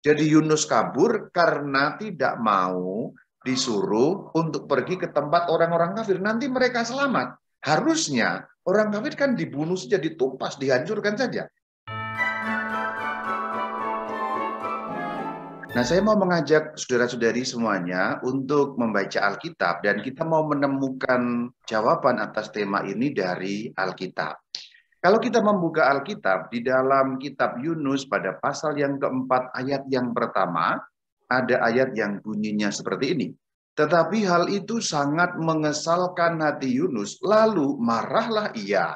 Jadi Yunus kabur karena tidak mau disuruh untuk pergi ke tempat orang-orang kafir. Nanti mereka selamat. Harusnya orang kafir kan dibunuh saja, ditumpas, dihancurkan saja. Nah, saya mau mengajak saudara-saudari semuanya untuk membaca Alkitab dan kita mau menemukan jawaban atas tema ini dari Alkitab. Kalau kita membuka Alkitab di dalam kitab Yunus pada pasal yang keempat ayat yang pertama, ada ayat yang bunyinya seperti ini. Tetapi hal itu sangat mengesalkan hati Yunus, lalu marahlah ia.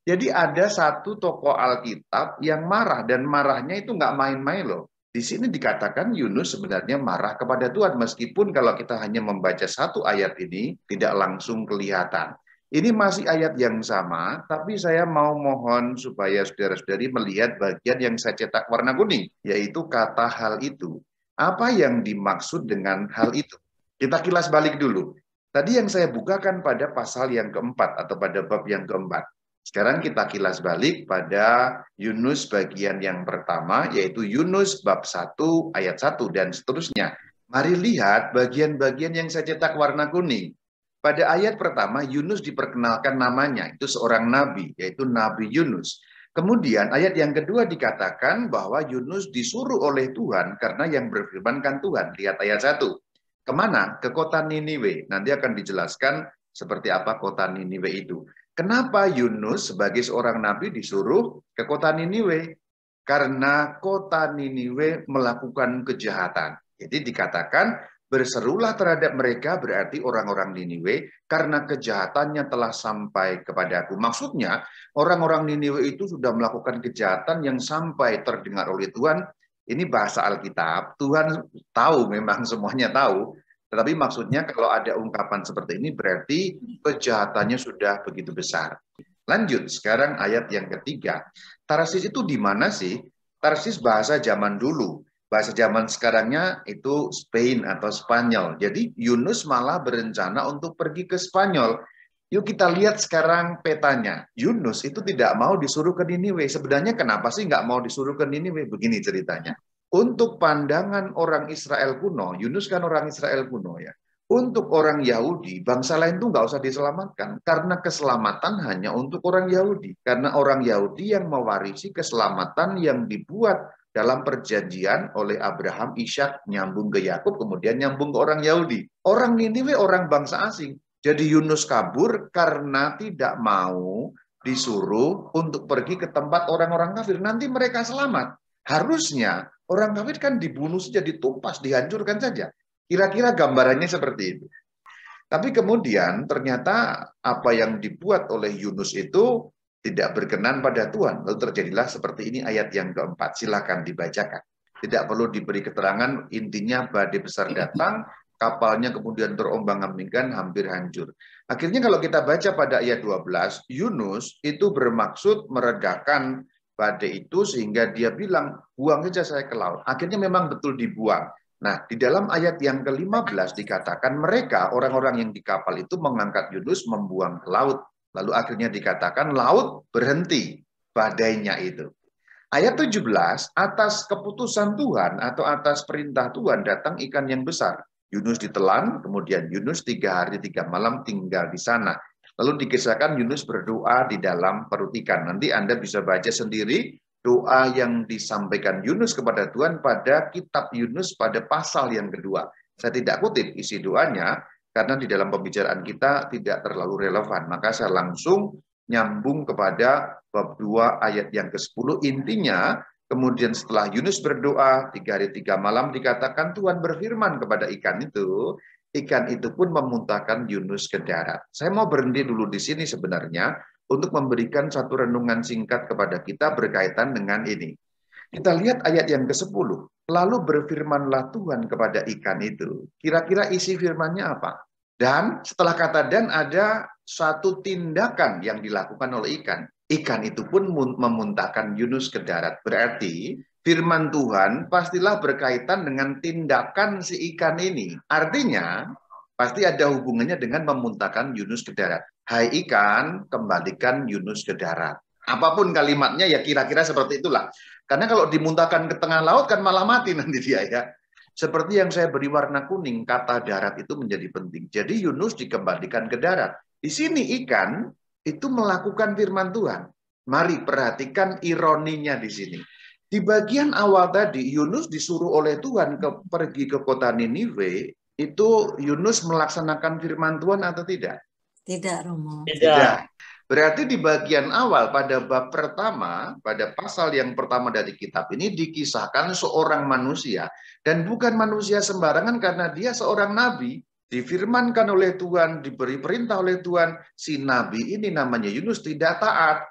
Jadi ada satu tokoh Alkitab yang marah, dan marahnya itu nggak main-main loh. Di sini dikatakan Yunus sebenarnya marah kepada Tuhan, meskipun kalau kita hanya membaca satu ayat ini tidak langsung kelihatan. Ini masih ayat yang sama, tapi saya mau mohon supaya saudara-saudari melihat bagian yang saya cetak warna kuning, yaitu kata hal itu. Apa yang dimaksud dengan hal itu? Kita kilas balik dulu. Tadi yang saya bukakan pada pasal yang keempat atau pada bab yang keempat. Sekarang kita kilas balik pada Yunus bagian yang pertama, yaitu Yunus bab 1 ayat 1 dan seterusnya. Mari lihat bagian-bagian yang saya cetak warna kuning. Pada ayat pertama, Yunus diperkenalkan namanya, itu seorang nabi, yaitu Nabi Yunus. Kemudian ayat yang kedua dikatakan bahwa Yunus disuruh oleh Tuhan karena yang berfirmankan Tuhan. Lihat ayat 1. Kemana? Ke kota Niniwe. Nanti akan dijelaskan seperti apa kota Niniwe itu. Kenapa Yunus sebagai seorang nabi disuruh ke kota Niniwe? Karena kota Niniwe melakukan kejahatan. Jadi dikatakan berserulah terhadap mereka, berarti orang-orang Niniwe, karena kejahatannya telah sampai kepadaku. Maksudnya orang-orang Niniwe itu sudah melakukan kejahatan yang sampai terdengar oleh Tuhan. Ini bahasa Alkitab. Tuhan tahu, memang semuanya tahu. Tetapi maksudnya kalau ada ungkapan seperti ini berarti kejahatannya sudah begitu besar. Lanjut, sekarang ayat yang ketiga. Tarsis itu di mana sih? Tarsis bahasa zaman dulu. Bahasa zaman sekarangnya itu Spain atau Spanyol. Jadi Yunus malah berencana untuk pergi ke Spanyol. Yuk kita lihat sekarang petanya. Yunus itu tidak mau disuruh ke Niniwe. Sebenarnya kenapa sih nggak mau disuruh ke Niniwe? Begini ceritanya. Untuk pandangan orang Israel kuno, Yunus kan orang Israel kuno ya. Untuk orang Yahudi, bangsa lain itu nggak usah diselamatkan. Karena keselamatan hanya untuk orang Yahudi. Karena orang Yahudi yang mewarisi keselamatan yang dibuat dalam perjanjian oleh Abraham, Ishak, nyambung ke Yakub, kemudian nyambung ke orang Yahudi. Orang Niniwe orang bangsa asing. Jadi Yunus kabur karena tidak mau disuruh untuk pergi ke tempat orang-orang kafir. Nanti mereka selamat. Harusnya orang kafir kan dibunuh saja, ditumpas, dihancurkan saja. Kira-kira gambarannya seperti itu. Tapi kemudian ternyata apa yang dibuat oleh Yunus itu tidak berkenan pada Tuhan. Lalu terjadilah seperti ini ayat yang keempat. Silakan dibacakan. Tidak perlu diberi keterangan, intinya badai besar datang, kapalnya kemudian terombang-ambingkan, hampir hancur. Akhirnya kalau kita baca pada ayat 12, Yunus itu bermaksud meredakan badai itu sehingga dia bilang, buang saja saya ke laut. Akhirnya memang betul dibuang. Nah, di dalam ayat yang ke-15 dikatakan mereka, orang-orang yang di kapal itu mengangkat Yunus membuang ke laut. Lalu akhirnya dikatakan laut berhenti badainya itu. Ayat 17, atas keputusan Tuhan atau atas perintah Tuhan datang ikan yang besar. Yunus ditelan, kemudian Yunus 3 hari 3 malam tinggal di sana. Lalu dikisahkan Yunus berdoa di dalam perut ikan. Nanti Anda bisa baca sendiri doa yang disampaikan Yunus kepada Tuhan pada kitab Yunus pada pasal yang kedua. Saya tidak kutip isi doanya, karena di dalam pembicaraan kita tidak terlalu relevan. Maka saya langsung nyambung kepada bab 2 ayat yang ke-10. Intinya, kemudian setelah Yunus berdoa 3 hari 3 malam dikatakan Tuhan berfirman kepada ikan itu pun memuntahkan Yunus ke darat. Saya mau berhenti dulu di sini sebenarnya untuk memberikan satu renungan singkat kepada kita berkaitan dengan ini. Kita lihat ayat yang ke-10. Lalu berfirmanlah Tuhan kepada ikan itu. Kira-kira isi firmannya apa? Dan setelah kata dan ada satu tindakan yang dilakukan oleh ikan. Ikan itu pun memuntahkan Yunus ke darat. Berarti firman Tuhan pastilah berkaitan dengan tindakan si ikan ini. Artinya, pasti ada hubungannya dengan memuntahkan Yunus ke darat. Hai ikan, kembalikan Yunus ke darat. Apapun kalimatnya ya kira-kira seperti itulah. Karena kalau dimuntahkan ke tengah laut kan malah mati nanti dia ya. Seperti yang saya beri warna kuning, kata darat itu menjadi penting. Jadi Yunus dikembalikan ke darat. Di sini ikan itu melakukan firman Tuhan. Mari perhatikan ironinya di sini. Di bagian awal tadi, Yunus disuruh oleh Tuhan pergi ke kota Niniwe. Itu Yunus melaksanakan firman Tuhan atau tidak? Tidak, Romo. Tidak. Berarti di bagian awal pada bab pertama, pada pasal yang pertama dari kitab ini dikisahkan seorang manusia. Dan bukan manusia sembarangan karena dia seorang nabi. Difirmankan oleh Tuhan, diberi perintah oleh Tuhan. Si nabi ini namanya Yunus tidak taat.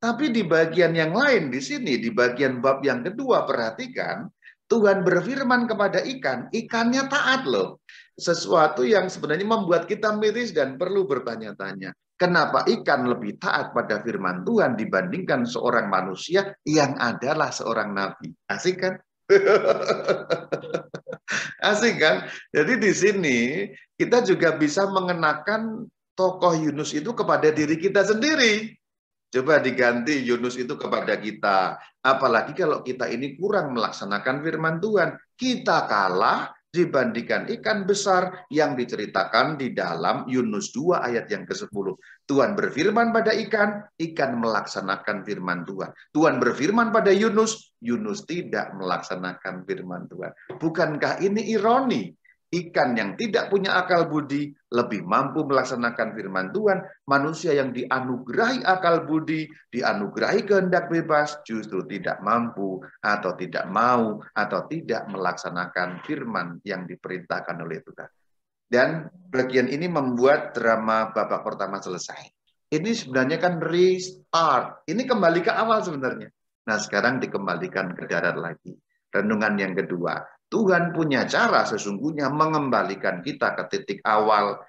Tapi di bagian yang lain di sini, di bagian bab yang kedua, perhatikan. Tuhan berfirman kepada ikan, ikannya taat loh. Sesuatu yang sebenarnya membuat kita miris dan perlu bertanya-tanya. Kenapa ikan lebih taat pada firman Tuhan dibandingkan seorang manusia yang adalah seorang nabi? Asik kan? Asik kan? Jadi di sini kita juga bisa mengenakan tokoh Yunus itu kepada diri kita sendiri. Coba diganti Yunus itu kepada kita. Apalagi kalau kita ini kurang melaksanakan firman Tuhan. Kita kalah dibandingkan ikan besar yang diceritakan di dalam Yunus 2 ayat yang ke-10. Tuhan berfirman pada ikan, ikan melaksanakan firman Tuhan. Tuhan berfirman pada Yunus, Yunus tidak melaksanakan firman Tuhan. Bukankah ini ironi? Ikan yang tidak punya akal budi lebih mampu melaksanakan firman Tuhan. Manusia yang dianugerahi akal budi, dianugerahi kehendak bebas, justru tidak mampu atau tidak mau atau tidak melaksanakan firman yang diperintahkan oleh Tuhan. Dan bagian ini membuat drama babak pertama selesai. Ini sebenarnya kan restart. Ini kembali ke awal sebenarnya. Nah sekarang dikembalikan ke darat lagi. Renungan yang kedua. Tuhan punya cara sesungguhnya mengembalikan kita ke titik awal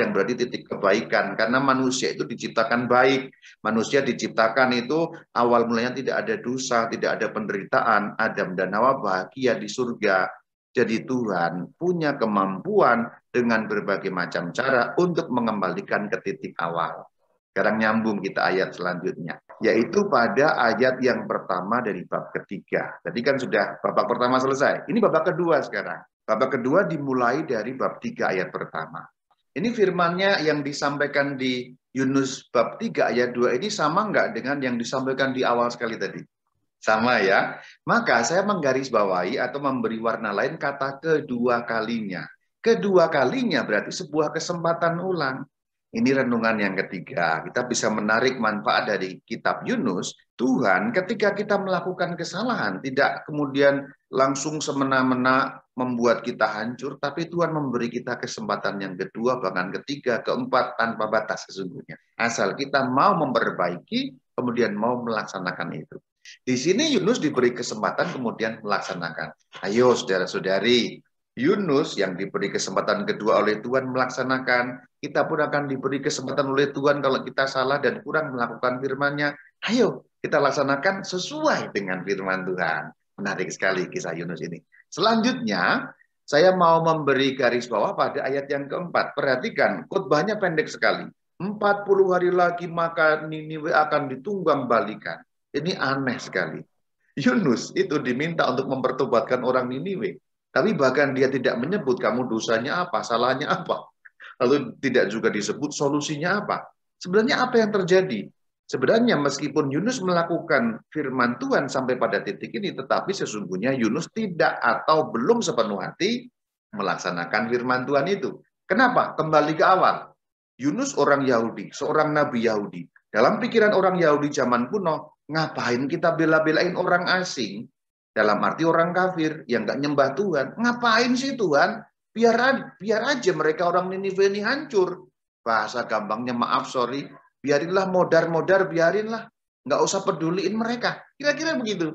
yang berarti titik kebaikan. Karena manusia itu diciptakan baik. Manusia diciptakan itu awal mulanya tidak ada dosa, tidak ada penderitaan. Adam dan Hawa bahagia di surga. Jadi Tuhan punya kemampuan dengan berbagai macam cara untuk mengembalikan ke titik awal. Sekarang nyambung kita ayat selanjutnya, yaitu pada ayat yang pertama dari bab ketiga. Tadi kan sudah babak pertama selesai. Ini babak kedua sekarang. Babak kedua dimulai dari bab 3 ayat pertama. Ini firmannya yang disampaikan di Yunus bab 3 ayat 2 ini sama nggak dengan yang disampaikan di awal sekali tadi? Sama ya. Maka saya menggarisbawahi atau memberi warna lain kata kedua kalinya. Kedua kalinya berarti sebuah kesempatan ulang. Ini renungan yang ketiga. Kita bisa menarik manfaat dari kitab Yunus. Tuhan ketika kita melakukan kesalahan tidak kemudian langsung semena-mena membuat kita hancur, tapi Tuhan memberi kita kesempatan yang kedua, bahkan ketiga, keempat tanpa batas sesungguhnya. Asal kita mau memperbaiki, kemudian mau melaksanakan itu. Di sini Yunus diberi kesempatan kemudian melaksanakan. Ayo saudara-saudari, Yunus yang diberi kesempatan kedua oleh Tuhan melaksanakan, kita pun akan diberi kesempatan oleh Tuhan kalau kita salah dan kurang melakukan firman-Nya. Ayo kita laksanakan sesuai dengan firman Tuhan. Menarik sekali kisah Yunus ini. Selanjutnya, saya mau memberi garis bawah pada ayat yang keempat. Perhatikan, khotbahnya pendek sekali. 40 hari lagi maka Niniwe akan ditunggang balikan. Ini aneh sekali. Yunus itu diminta untuk mempertobatkan orang Niniwe. Tapi bahkan dia tidak menyebut kamu dosanya apa, salahnya apa. Lalu tidak juga disebut solusinya apa. Sebenarnya apa yang terjadi? Sebenarnya meskipun Yunus melakukan firman Tuhan sampai pada titik ini, tetapi sesungguhnya Yunus tidak atau belum sepenuh hati melaksanakan firman Tuhan itu. Kenapa? Kembali ke awal. Yunus orang Yahudi, seorang nabi Yahudi. Dalam pikiran orang Yahudi zaman kuno, ngapain kita bela-belain orang asing? Dalam arti orang kafir yang nggak nyembah Tuhan. Ngapain sih Tuhan? Biar aja mereka orang Niniwe ini hancur. Bahasa gampangnya maaf, sorry. Biarinlah modar-modar, biarinlah. Nggak usah peduliin mereka. Kira-kira begitu.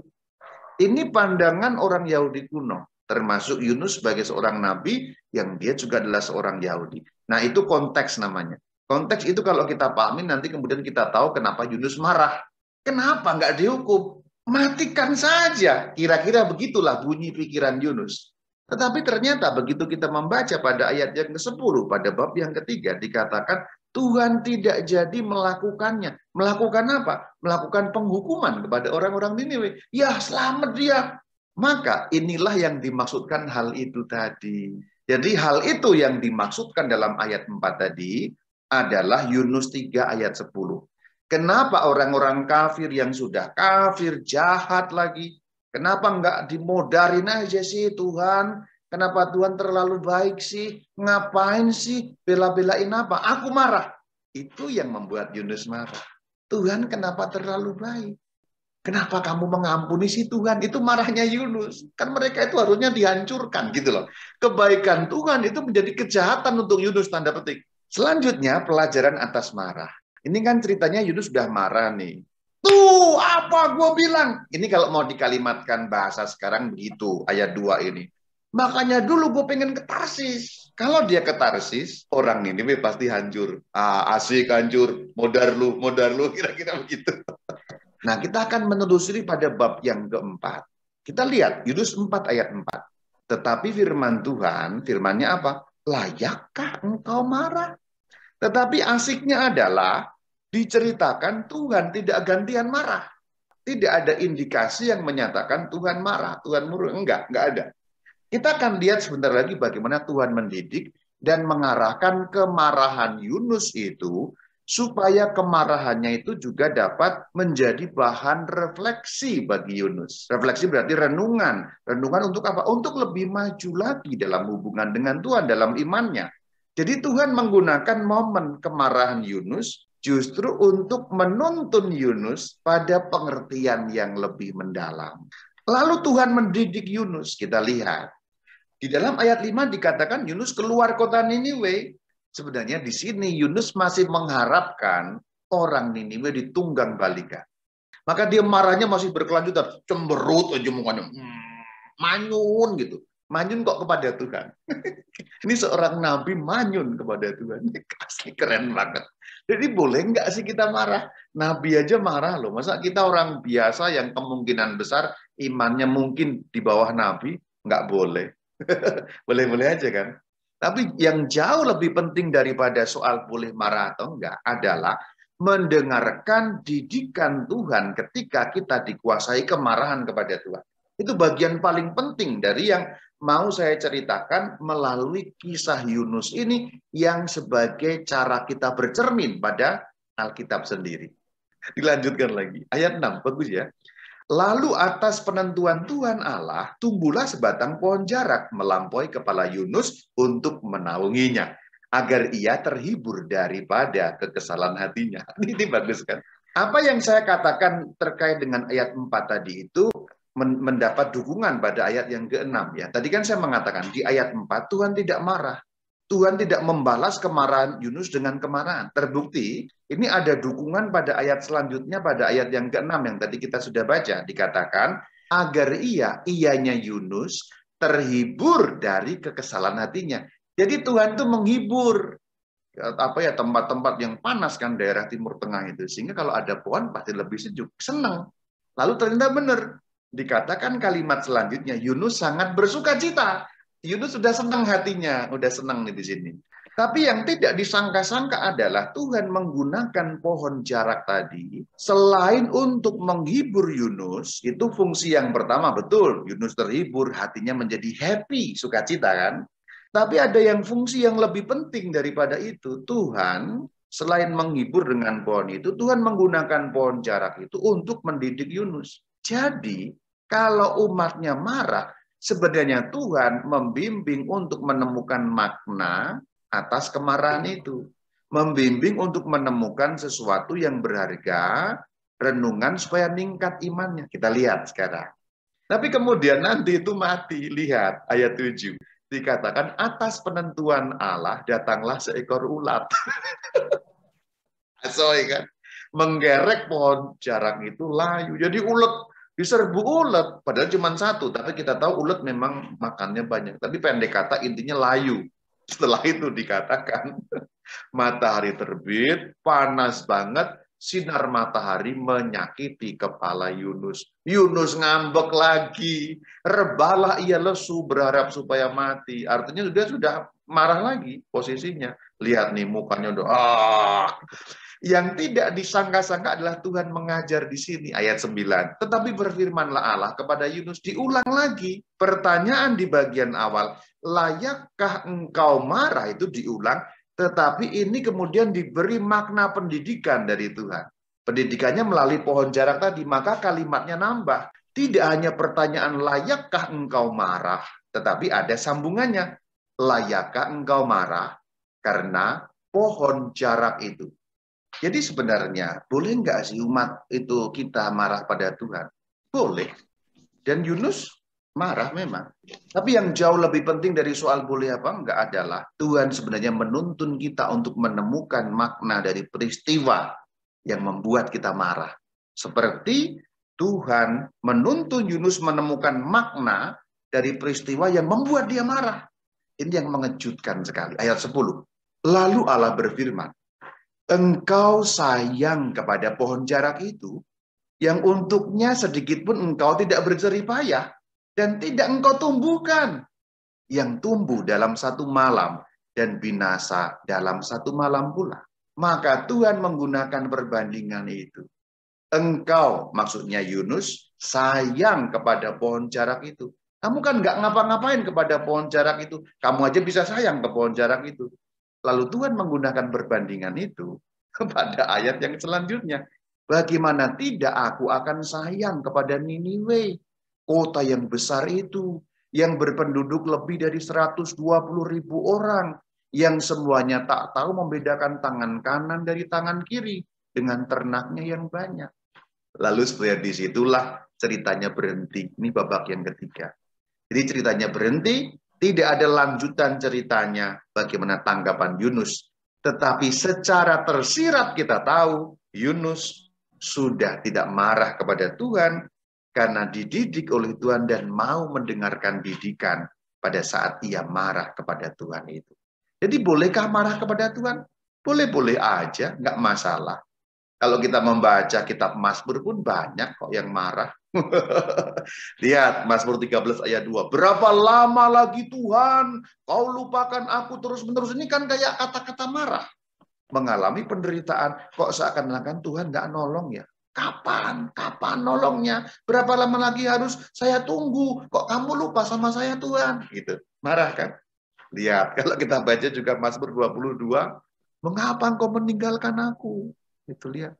Ini pandangan orang Yahudi kuno. Termasuk Yunus sebagai seorang nabi yang dia juga adalah seorang Yahudi. Nah itu konteks namanya. Konteks itu kalau kita pahami nanti kemudian kita tahu kenapa Yunus marah. Kenapa nggak dihukum? Matikan saja. Kira-kira begitulah bunyi pikiran Yunus. Tetapi ternyata begitu kita membaca pada ayat yang ke-10, pada bab yang ketiga, dikatakan Tuhan tidak jadi melakukannya. Melakukan apa? Melakukan penghukuman kepada orang-orang Niniwe. Ya, selamat dia. Maka inilah yang dimaksudkan hal itu tadi. Jadi hal itu yang dimaksudkan dalam ayat 4 tadi adalah Yunus 3 ayat 10. Kenapa orang-orang kafir yang sudah kafir, jahat lagi, kenapa enggak dimodarin aja sih Tuhan? Kenapa Tuhan terlalu baik sih? Ngapain sih? Bela-belain apa? Aku marah. Itu yang membuat Yunus marah. Tuhan kenapa terlalu baik? Kenapa kamu mengampuni si Tuhan? Itu marahnya Yunus. Kan mereka itu harusnya dihancurkan gitu loh. Kebaikan Tuhan itu menjadi kejahatan untuk Yunus, tanda petik. Selanjutnya pelajaran atas marah. Ini kan ceritanya Yunus sudah marah nih. Tuh apa gue bilang. Ini kalau mau dikalimatkan bahasa sekarang begitu. Ayat 2 ini. Makanya dulu gue pengen ketarsis. Kalau dia ketarsis, orang ini pasti hancur. Asik hancur. Modar lu, kira-kira begitu. Nah, kita akan menelusuri pada bab yang keempat. Kita lihat Yunus 4 ayat 4. Tetapi firman Tuhan, firmannya apa? Layakkah engkau marah? Tetapi asiknya adalah diceritakan Tuhan tidak gantian marah. Tidak ada indikasi yang menyatakan Tuhan marah, Tuhan murka. Enggak ada. Kita akan lihat sebentar lagi bagaimana Tuhan mendidik dan mengarahkan kemarahan Yunus itu supaya kemarahannya itu juga dapat menjadi bahan refleksi bagi Yunus. Refleksi berarti renungan. Renungan untuk apa? Untuk lebih maju lagi dalam hubungan dengan Tuhan, dalam imannya. Jadi Tuhan menggunakan momen kemarahan Yunus justru untuk menuntun Yunus pada pengertian yang lebih mendalam. Lalu Tuhan mendidik Yunus, kita lihat. Di dalam ayat 5 dikatakan Yunus keluar kota Niniwe. Sebenarnya di sini Yunus masih mengharapkan orang Niniwe ditunggang balikan. Maka dia marahnya masih berkelanjutan, cemberut aja mukanya, manyun gitu. Manyun kok kepada Tuhan. Ini seorang nabi manyun kepada Tuhan. Ini keren banget. Jadi boleh nggak sih kita marah? Nabi aja marah loh. Masa kita orang biasa yang kemungkinan besar imannya mungkin di bawah nabi, nggak boleh. Boleh-boleh aja kan? Tapi yang jauh lebih penting daripada soal boleh marah atau enggak adalah mendengarkan didikan Tuhan ketika kita dikuasai kemarahan kepada Tuhan. Itu bagian paling penting dari yang mau saya ceritakan melalui kisah Yunus ini yang sebagai cara kita bercermin pada Alkitab sendiri. Dilanjutkan lagi. Ayat 6, bagus ya. Lalu atas penentuan Tuhan Allah, tumbuhlah sebatang pohon jarak melampaui kepala Yunus untuk menaunginya, agar ia terhibur daripada kekesalan hatinya. Ini bagus kan? Apa yang saya katakan terkait dengan ayat 4 tadi itu mendapat dukungan pada ayat yang ke-6 ya. Tadi kan saya mengatakan di ayat 4 Tuhan tidak marah. Tuhan tidak membalas kemarahan Yunus dengan kemarahan. Terbukti, ini ada dukungan pada ayat selanjutnya, pada ayat yang ke-6 yang tadi kita sudah baca. Dikatakan, agar ianya Yunus terhibur dari kekesalan hatinya. Jadi Tuhan itu menghibur tempat-tempat yang panas kan, daerah Timur Tengah itu. Sehingga kalau ada pohon pasti lebih sejuk, senang. Lalu ternyata benar. Dikatakan kalimat selanjutnya, Yunus sangat bersuka cita. Yunus sudah senang hatinya, udah senang nih di sini. Tapi yang tidak disangka-sangka adalah Tuhan menggunakan pohon jarak tadi selain untuk menghibur Yunus, itu fungsi yang pertama betul, Yunus terhibur, hatinya menjadi happy, sukacita kan. Tapi ada yang fungsi yang lebih penting daripada itu. Tuhan selain menghibur dengan pohon itu, Tuhan menggunakan pohon jarak itu untuk mendidik Yunus. Jadi kalau umatnya marah, sebenarnya Tuhan membimbing untuk menemukan makna atas kemarahan itu. Membimbing untuk menemukan sesuatu yang berharga, renungan supaya meningkat imannya. Kita lihat sekarang. Tapi kemudian nanti itu mati. Lihat ayat 7. Dikatakan atas penentuan Allah datanglah seekor ulat. Asoy kan. Menggerek pohon jarak itu layu. Jadi ulet. Diserbu ulet, padahal cuma satu, tapi kita tahu ulet memang makannya banyak. Tapi pendek kata intinya layu. Setelah itu dikatakan matahari terbit, panas banget, sinar matahari menyakiti kepala Yunus. Yunus ngambek lagi, rebalah ia lesu berharap supaya mati. Artinya sudah marah lagi posisinya. Lihat nih mukanya udah Yang tidak disangka-sangka adalah Tuhan mengajar di sini ayat 9. Tetapi berfirmanlah Allah kepada Yunus, diulang lagi pertanyaan di bagian awal, layakkah engkau marah, itu diulang, tetapi ini kemudian diberi makna pendidikan dari Tuhan. Pendidikannya melalui pohon jarak tadi, maka kalimatnya nambah. Tidak hanya pertanyaan layakkah engkau marah, tetapi ada sambungannya. Layakkah engkau marah karena pohon jarak itu. Jadi sebenarnya boleh nggak sih umat itu kita marah pada Tuhan? Boleh. Dan Yunus marah memang. Tapi yang jauh lebih penting dari soal boleh apa enggak adalah Tuhan sebenarnya menuntun kita untuk menemukan makna dari peristiwa yang membuat kita marah. Seperti Tuhan menuntun Yunus menemukan makna dari peristiwa yang membuat dia marah. Ini yang mengejutkan sekali. Ayat 10. Lalu Allah berfirman, engkau sayang kepada pohon jarak itu, yang untuknya sedikit pun engkau tidak berjerih payah, dan tidak engkau tumbuhkan, yang tumbuh dalam satu malam, dan binasa dalam satu malam pula. Maka Tuhan menggunakan perbandingan itu. Engkau, maksudnya Yunus, sayang kepada pohon jarak itu. Kamu kan nggak ngapa-ngapain kepada pohon jarak itu. Kamu aja bisa sayang ke pohon jarak itu. Lalu Tuhan menggunakan perbandingan itu kepada ayat yang selanjutnya. Bagaimana tidak aku akan sayang kepada Niniwe, kota yang besar itu, yang berpenduduk lebih dari 120.000 orang, yang semuanya tak tahu membedakan tangan kanan dari tangan kiri, dengan ternaknya yang banyak. Lalu setelah disitulah ceritanya berhenti. Ini babak yang ketiga. Jadi ceritanya berhenti, tidak ada lanjutan ceritanya bagaimana tanggapan Yunus. Tetapi secara tersirat kita tahu Yunus sudah tidak marah kepada Tuhan karena dididik oleh Tuhan dan mau mendengarkan didikan pada saat ia marah kepada Tuhan itu. Jadi bolehkah marah kepada Tuhan? Boleh-boleh aja, nggak masalah. Kalau kita membaca kitab Mazmur pun banyak kok yang marah. Lihat Mazmur 13 ayat 2. Berapa lama lagi Tuhan kau lupakan aku terus-menerus. Ini kan kayak kata-kata marah. Mengalami penderitaan. Kok seakan-akan Tuhan nggak nolong ya? Kapan? Kapan nolongnya? Berapa lama lagi harus saya tunggu? Kok kamu lupa sama saya Tuhan? Gitu. Marah kan? Lihat, kalau kita baca juga Mazmur 22. Mengapa engkau meninggalkan aku? Itu lihat.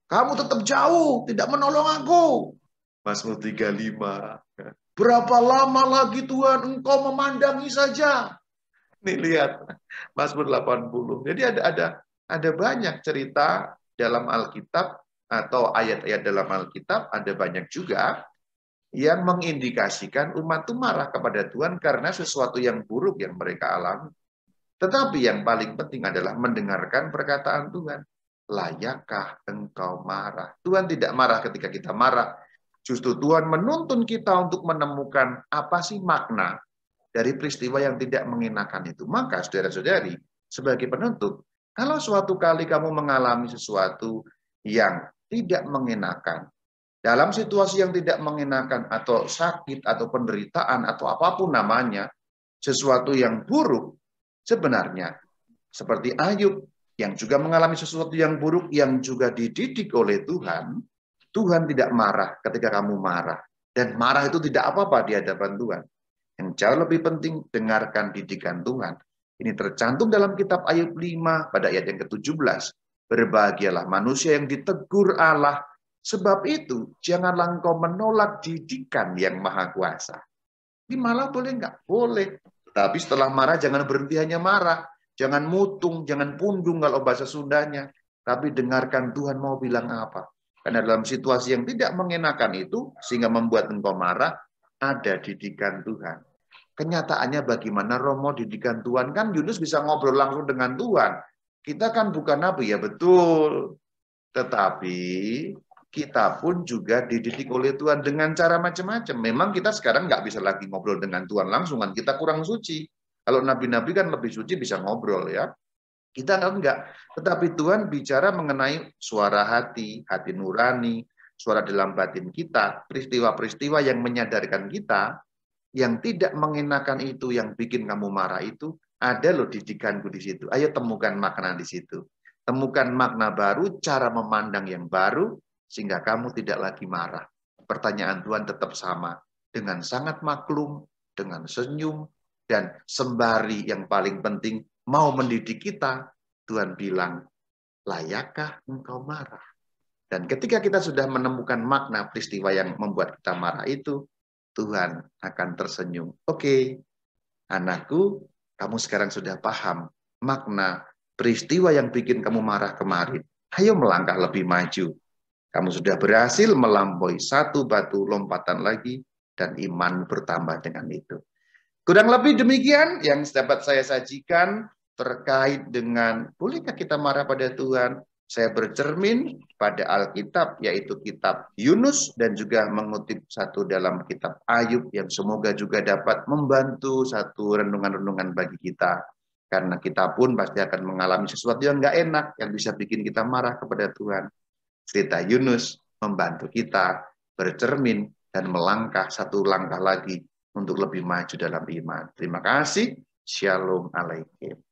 Kamu tetap jauh, tidak menolong aku. Mazmur 35. Berapa lama lagi Tuhan engkau memandangi saja. Nih lihat, Mazmur 80. Jadi ada banyak cerita dalam Alkitab atau ayat-ayat dalam Alkitab, ada banyak juga yang mengindikasikan umat itu marah kepada Tuhan karena sesuatu yang buruk yang mereka alami. Tetapi yang paling penting adalah mendengarkan perkataan Tuhan. Layakkah engkau marah? Tuhan tidak marah ketika kita marah. Justru Tuhan menuntun kita untuk menemukan apa sih makna dari peristiwa yang tidak mengenakan itu. Maka saudara-saudari, sebagai penuntut, kalau suatu kali kamu mengalami sesuatu yang tidak mengenakan, dalam situasi yang tidak mengenakan atau sakit atau penderitaan atau apapun namanya, sesuatu yang buruk, sebenarnya seperti Ayub yang juga mengalami sesuatu yang buruk yang juga dididik oleh Tuhan, Tuhan tidak marah ketika kamu marah. Dan marah itu tidak apa-apa di hadapan Tuhan. Yang jauh lebih penting, dengarkan didikan Tuhan. Ini tercantum dalam kitab Ayub 5 pada ayat yang ke-17. Berbahagialah manusia yang ditegur Allah, sebab itu janganlah engkau menolak didikan yang maha kuasa. Ini malah boleh nggak? Boleh. Tapi setelah marah jangan berhenti hanya marah. Jangan mutung, jangan pundung kalau bahasa Sundanya. Tapi dengarkan Tuhan mau bilang apa. Karena dalam situasi yang tidak mengenakan itu, sehingga membuat engkau marah, ada didikan Tuhan. Kenyataannya bagaimana Romo didikan Tuhan? Kan Yunus bisa ngobrol langsung dengan Tuhan. Kita kan bukan nabi, ya betul. Tetapi kita pun juga dididik oleh Tuhan dengan cara macam-macam. Memang kita sekarang nggak bisa lagi ngobrol dengan Tuhan langsung, kan kita kurang suci. Kalau nabi-nabi kan lebih suci bisa ngobrol ya. Kita enggak. Tetapi Tuhan bicara mengenai suara hati, hati nurani, suara dalam batin kita, peristiwa-peristiwa yang menyadarkan kita, yang tidak mengenakan itu, yang bikin kamu marah itu, ada loh didikanku di situ. Ayo temukan makna di situ. Temukan makna baru, cara memandang yang baru, sehingga kamu tidak lagi marah. Pertanyaan Tuhan tetap sama, dengan sangat maklum, dengan senyum, dan sembari yang paling penting, mau mendidik kita, Tuhan bilang, layakkah engkau marah? Dan ketika kita sudah menemukan makna peristiwa yang membuat kita marah itu, Tuhan akan tersenyum. Oke, anakku, kamu sekarang sudah paham makna peristiwa yang bikin kamu marah kemarin. Ayo melangkah lebih maju. Kamu sudah berhasil melampaui satu batu lompatan lagi, dan iman bertambah dengan itu. Kurang lebih demikian yang dapat saya sajikan terkait dengan bolehkah kita marah pada Tuhan. Saya bercermin pada Alkitab, yaitu kitab Yunus, dan juga mengutip satu dalam kitab Ayub yang semoga juga dapat membantu satu renungan-renungan bagi kita. Karena kita pun pasti akan mengalami sesuatu yang nggak enak, yang bisa bikin kita marah kepada Tuhan. Cerita Yunus membantu kita bercermin dan melangkah satu langkah lagi untuk lebih maju dalam iman. Terima kasih. Shalom Alaikum.